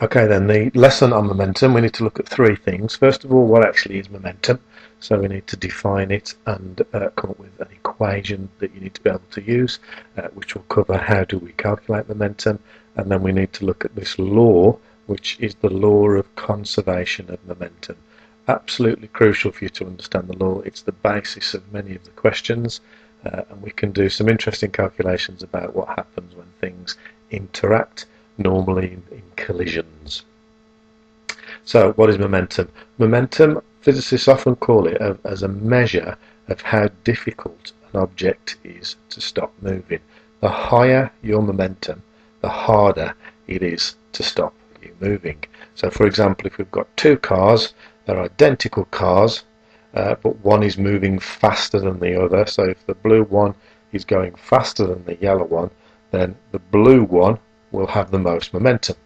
Okay, then the lesson on momentum, we need to look at three things. First of all, what actually is momentum? So we need to define it and come up with an equation that you need to be able to use, which will cover how do we calculate momentum. And then we need to look at this law, which is the law of conservation of momentum. Absolutely crucial for you to understand the law. It's the basis of many of the questions, and we can do some interesting calculations about what happens when things interact, normally in collisions. So what is momentum? Momentum, physicists often call it as a measure of how difficult an object is to stop moving. The higher your momentum, the harder it is to stop you moving. So for example, if we've got two cars, they're identical cars, but one is moving faster than the other. So if the blue one is going faster than the yellow one, then the blue one will have the most momentum,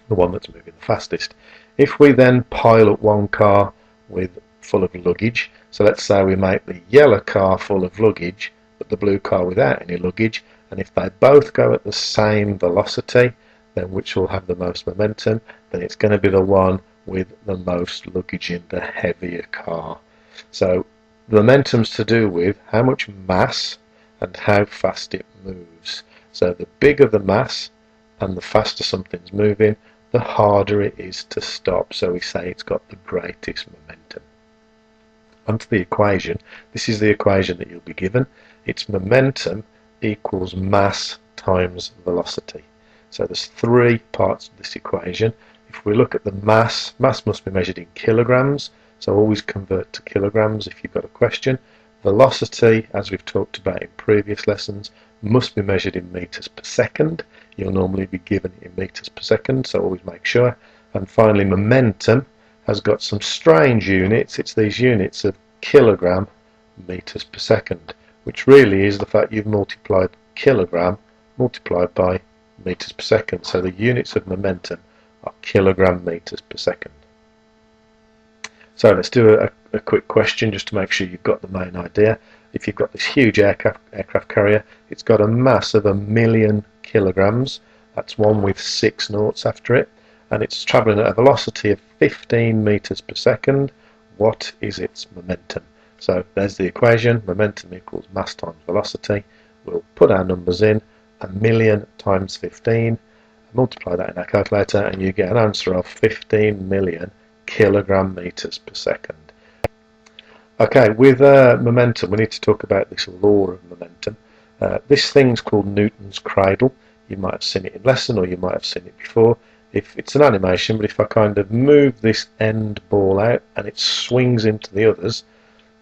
the one that's moving the fastest. If we then pile up one car with full of luggage, so let's say we make the yellow car full of luggage but the blue car without any luggage, and if they both go at the same velocity, then which will have the most momentum? Then it's going to be the one with the most luggage in the heavier car. So the momentum's to do with how much mass and how fast it moves. So the bigger the mass and the faster something's moving, the harder it is to stop. So we say it's got the greatest momentum. Onto the equation. This is the equation that you'll be given. It's momentum equals mass times velocity. So there's three parts of this equation. If we look at the mass must be measured in kilograms, so always convert to kilograms if you've got a question. Velocity, as we've talked about in previous lessons, must be measured in meters per second. You'll normally be given it in meters per second, so always make sure. And finally, momentum has got some strange units. It's these units of kilogram meters per second, which really is the fact you've multiplied kilogram multiplied by meters per second. So the units of momentum are kilogram meters per second. So let's do a quick question just to make sure you've got the main idea. If you've got this huge aircraft carrier, it's got a mass of 1,000,000 kilograms. That's one with 6 noughts after it, and it's travelling at a velocity of 15 meters per second. What is its momentum? So there's the equation. Momentum equals mass times velocity. We'll put our numbers in. 1,000,000 times 15. Multiply that in our calculator, and you get an answer of 15 million kilogram meters per second. Okay, with momentum, we need to talk about this law of momentum. This thing's called Newton's cradle. You might have seen it in lesson, or you might have seen it before. If it's an animation, but if I kind of move this end ball out and it swings into the others,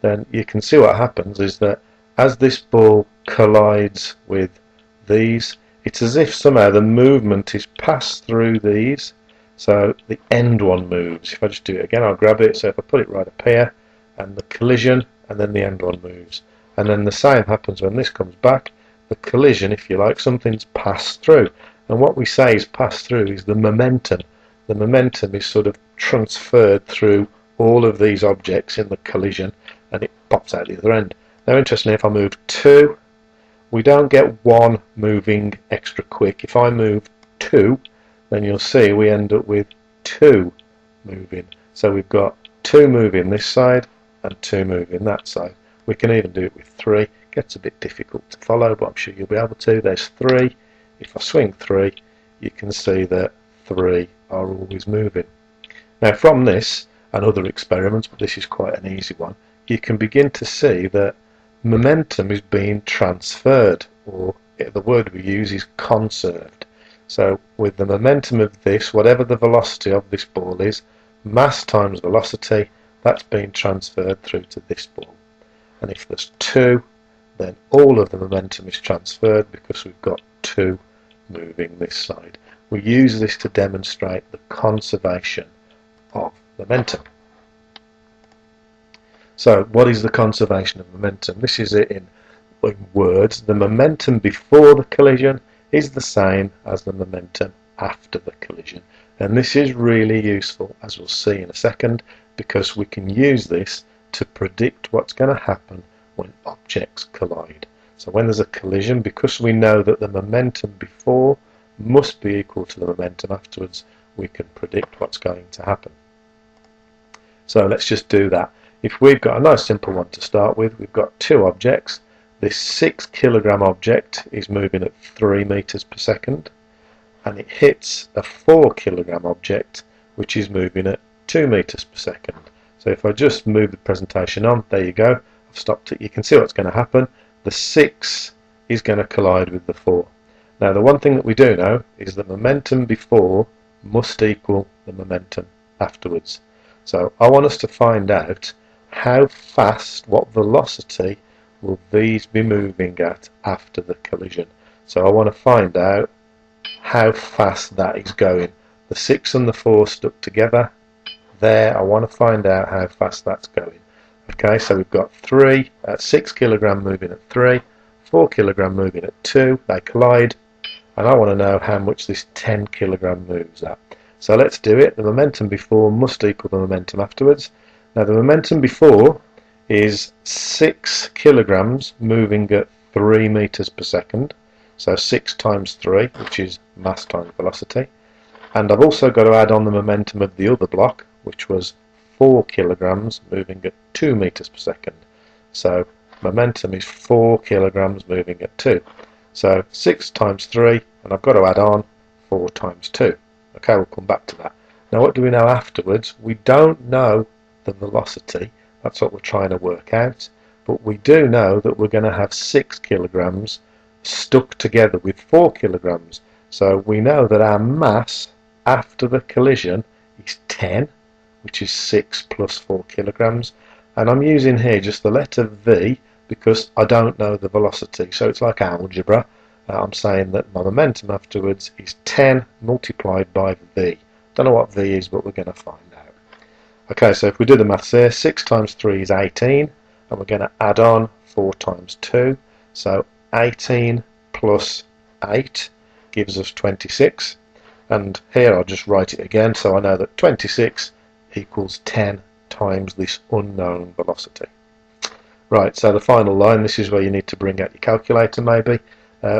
then you can see what happens is that as this ball collides with these, it's as if somehow the movement is passed through these. So the end one moves. If I just do it again, I'll grab it. So if I put it right up here, and the collision, and then the end one moves. And then the same happens when this comes back. The collision, if you like, something's passed through. And what we say is passed through is the momentum. The momentum is sort of transferred through all of these objects in the collision, and it pops out the other end. Now, interestingly, if I move 2, we don't get 1 moving extra quick. If I move 2, then you'll see we end up with 2 moving. So we've got 2 moving this side and 2 moving that side. We can even do it with 3. It gets a bit difficult to follow, but I'm sure you'll be able to. There's 3. If I swing 3, you can see that 3 are always moving. Now from this and other experiments, but this is quite an easy one, you can begin to see that momentum is being transferred, or the word we use is conserved. So with the momentum of this, whatever the velocity of this ball is, mass times velocity, that's being transferred through to this ball. And if there's 2, then all of the momentum is transferred because we've got 2 moving this side. We use this to demonstrate the conservation of momentum. So what is the conservation of momentum? This is it in words. The momentum before the collision is the same as the momentum after the collision. And this is really useful, as we'll see in a second, because we can use this to predict what's going to happen when objects collide. So when there's a collision, because we know that the momentum before must be equal to the momentum afterwards, we can predict what's going to happen. So let's just do that. If we've got a nice simple one to start with, we've got two objects. This 6 kilogram object is moving at 3 meters per second, and it hits a 4 kilogram object which is moving at 2 meters per second. So if I just move the presentation on, there you go, I've stopped it. You can see what's going to happen. The 6 is going to collide with the 4. Now the one thing that we do know is the momentum before must equal the momentum afterwards. So I want us to find out how fast, what velocity will these be moving at after the collision. So I want to find out how fast that is going. The 6 and the 4 stuck together there. I want to find out how fast that's going. Okay, so we've got 6 kilogram moving at 3, 4 kilogram moving at 2, they collide, and I want to know how much this 10 kilogram moves at. So let's do it. The momentum before must equal the momentum afterwards. Now the momentum before is 6 kilograms moving at 3 meters per second. So 6 times 3, which is mass times velocity. And I've also got to add on the momentum of the other block, which was 4 kilograms moving at 2 meters per second. So momentum is 4 kilograms moving at 2. So 6 times 3, and I've got to add on 4 times 2. Okay, we'll come back to that. Now what do we know afterwards? We don't know the velocity. That's what we're trying to work out. But we do know that we're going to have 6 kilograms stuck together with 4 kilograms. So we know that our mass after the collision is 10, which is 6 plus 4 kilograms. And I'm using here just the letter V because I don't know the velocity. So it's like algebra. I'm saying that my momentum afterwards is 10 multiplied by V. Don't know what V is, but we're going to find out. Okay, so if we do the maths here, 6 times 3 is 18, and we're going to add on 4 times 2. So 18 plus 8 gives us 26. And here I'll just write it again, so I know that 26 equals 10 times this unknown velocity. Right, so the final line, this is where you need to bring out your calculator maybe.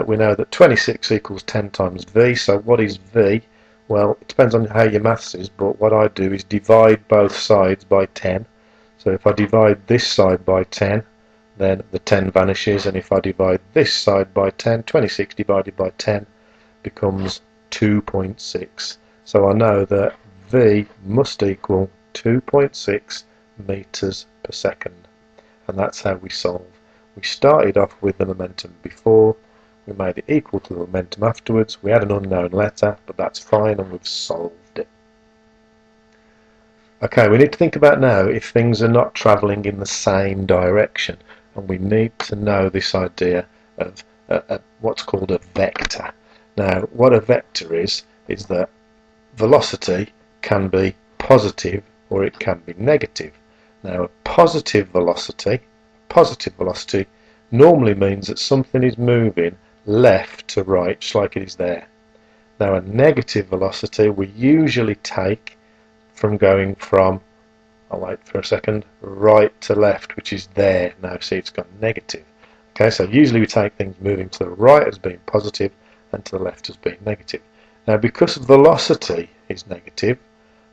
We know that 26 equals 10 times V, so what is V? Well, it depends on how your maths is, but what I do is divide both sides by 10. So if I divide this side by 10, then the 10 vanishes, and if I divide this side by 10, 26 divided by 10 becomes 2.6. So I know that V must equal 2.6 meters per second, and that's how we solve. We started off with the momentum before, we made it equal to the momentum afterwards, we had an unknown letter, but that's fine and we've solved it. Okay, we need to think about now if things are not travelling in the same direction, and we need to know this idea of what's called a vector. Now, what a vector is that velocity can be positive or it can be negative. Now, a positive velocity normally means that something is moving left to right, just like it is there. Now, a negative velocity we usually take from going from, I'll wait for a second, right to left, which is there. Now, see, it's got negative. Okay, so usually we take things moving to the right as being positive and to the left as being negative. Now, because velocity is negative,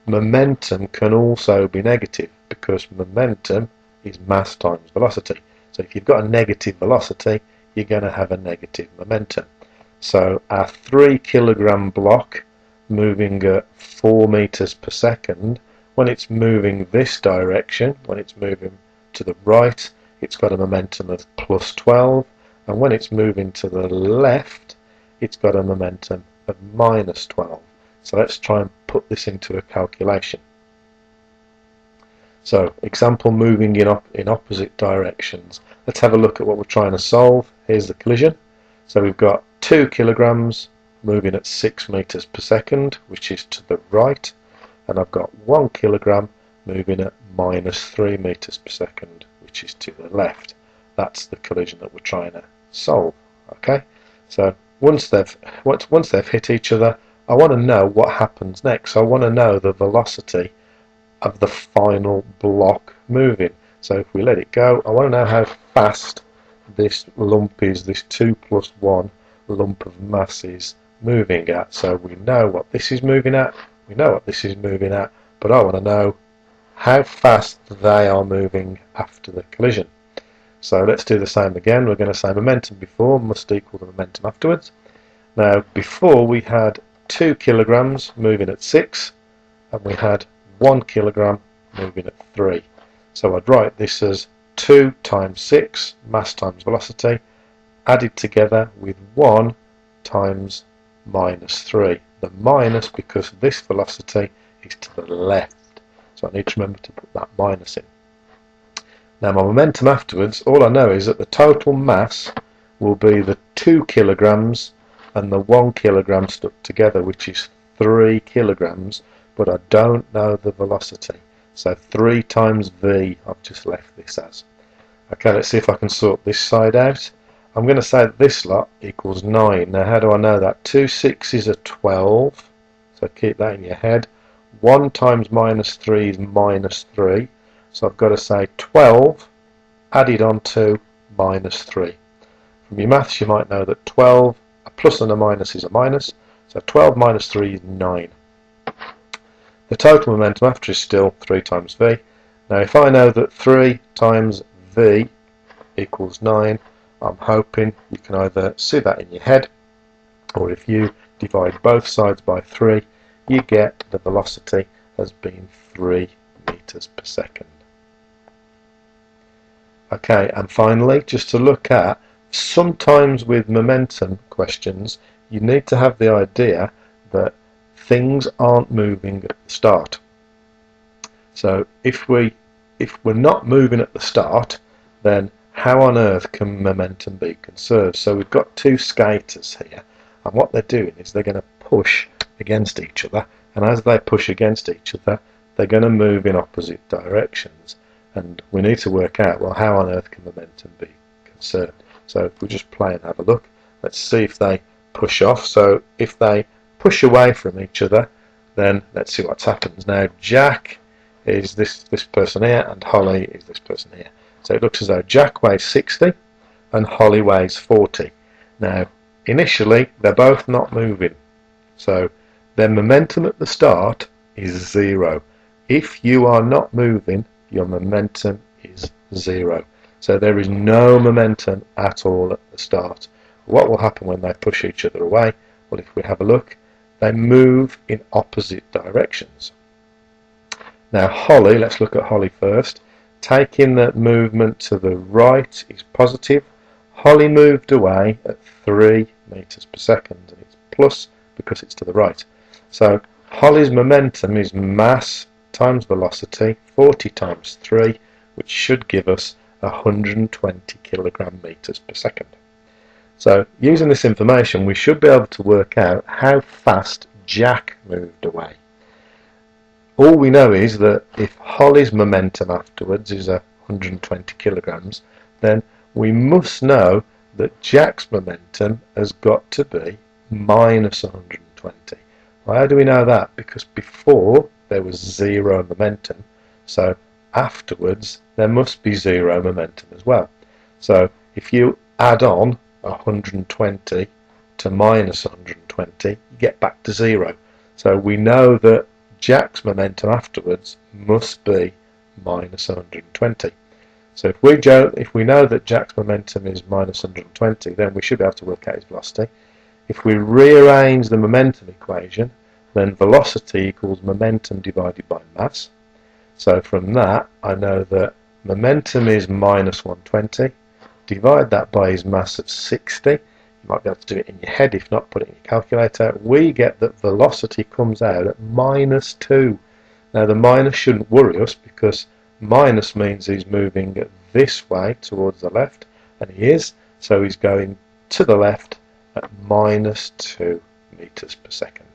momentum can also be negative, because momentum is mass times velocity. So if you've got a negative velocity, you're going to have a negative momentum. So our 3 kilogram block moving at 4 meters per second, when it's moving this direction, when it's moving to the right, it's got a momentum of plus 12, and when it's moving to the left, it's got a momentum of minus 12. So let's try and put this into a calculation. So, example, moving in opposite directions. Let's have a look at what we're trying to solve. Here's the collision. So we've got 2 kilograms moving at 6 meters per second, which is to the right, and I've got 1 kilogram moving at minus 3 meters per second, which is to the left. That's the collision that we're trying to solve. Okay, so once they've hit each other, I want to know what happens next. So I want to know the velocity of the final block moving. So if we let it go, I want to know how fast this lump is, this 2 plus 1 lump of mass is moving at. So we know what this is moving at, We know what this is moving at, but I want to know how fast they are moving after the collision. So let's do the same again. We're going to say momentum before must equal the momentum afterwards. Now, before we had 2 kilograms moving at 6, and we had 1 kilogram moving at 3. So I'd write this as 2 times 6, mass times velocity, added together with 1 times minus 3. The minus because this velocity is to the left. So I need to remember to put that minus in. Now my momentum afterwards, all I know is that the total mass will be the 2 kilograms and the 1 kilogram stuck together, which is 3 kilograms, but I don't know the velocity. So 3 times v, I've just left this as. Okay, let's see if I can sort this side out. I'm going to say that this lot equals 9. Now how do I know that? 2 6s are 12, so keep that in your head. 1 times minus 3 is minus 3, so I've got to say 12 added on to minus 3. From your maths you might know that 12, a plus and a minus is a minus, so 12 minus 3 is 9. The total momentum after is still 3 times v. Now if I know that 3 times v equals 9, I'm hoping you can either see that in your head, or if you divide both sides by 3, you get the velocity as being 3 meters per second. Okay, and finally, just to look at, sometimes with momentum questions, you need to have the idea that things aren't moving at the start. So if we're not moving at the start, then how on earth can momentum be conserved? So we've got 2 skaters here, and what they're doing is they're going to push against each other, and as they push against each other, they're going to move in opposite directions, and we need to work out, well, how on earth can momentum be conserved? So if we just play and have a look, let's see if they push off. So if they push away from each other, then let's see what happens. Now Jack is this person here, and Holly is this person here. So it looks as though Jack weighs 60 and Holly weighs 40. Now initially they're both not moving, so their momentum at the start is 0. If you are not moving, your momentum is 0. So there is no momentum at all at the start. What will happen when they push each other away? Well, if we have a look, they move in opposite directions. Now Holly, let's look at Holly first. Taking that movement to the right is positive. Holly moved away at 3 meters per second, and it's plus because it's to the right. So Holly's momentum is mass times velocity, 40 times 3, which should give us 120 kilogram meters per second. So using this information, we should be able to work out how fast Jack moved away. All we know is that if Holly's momentum afterwards is 120 kilograms, then we must know that Jack's momentum has got to be minus 120. Well, how do we know that? Because before there was 0 momentum, so afterwards there must be 0 momentum as well. So if you add on 120 to minus 120, you get back to 0. So we know that Jack's momentum afterwards must be minus 120. So if we know that Jack's momentum is minus 120, then we should be able to work out his velocity. If we rearrange the momentum equation, then velocity equals momentum divided by mass. So from that, I know that momentum is minus 120. Divide that by his mass of 60. You might be able to do it in your head, if not, put it in your calculator. We get that velocity comes out at minus 2. Now the minus shouldn't worry us, because minus means he's moving this way towards the left, and he is, so he's going to the left at minus 2 meters per second.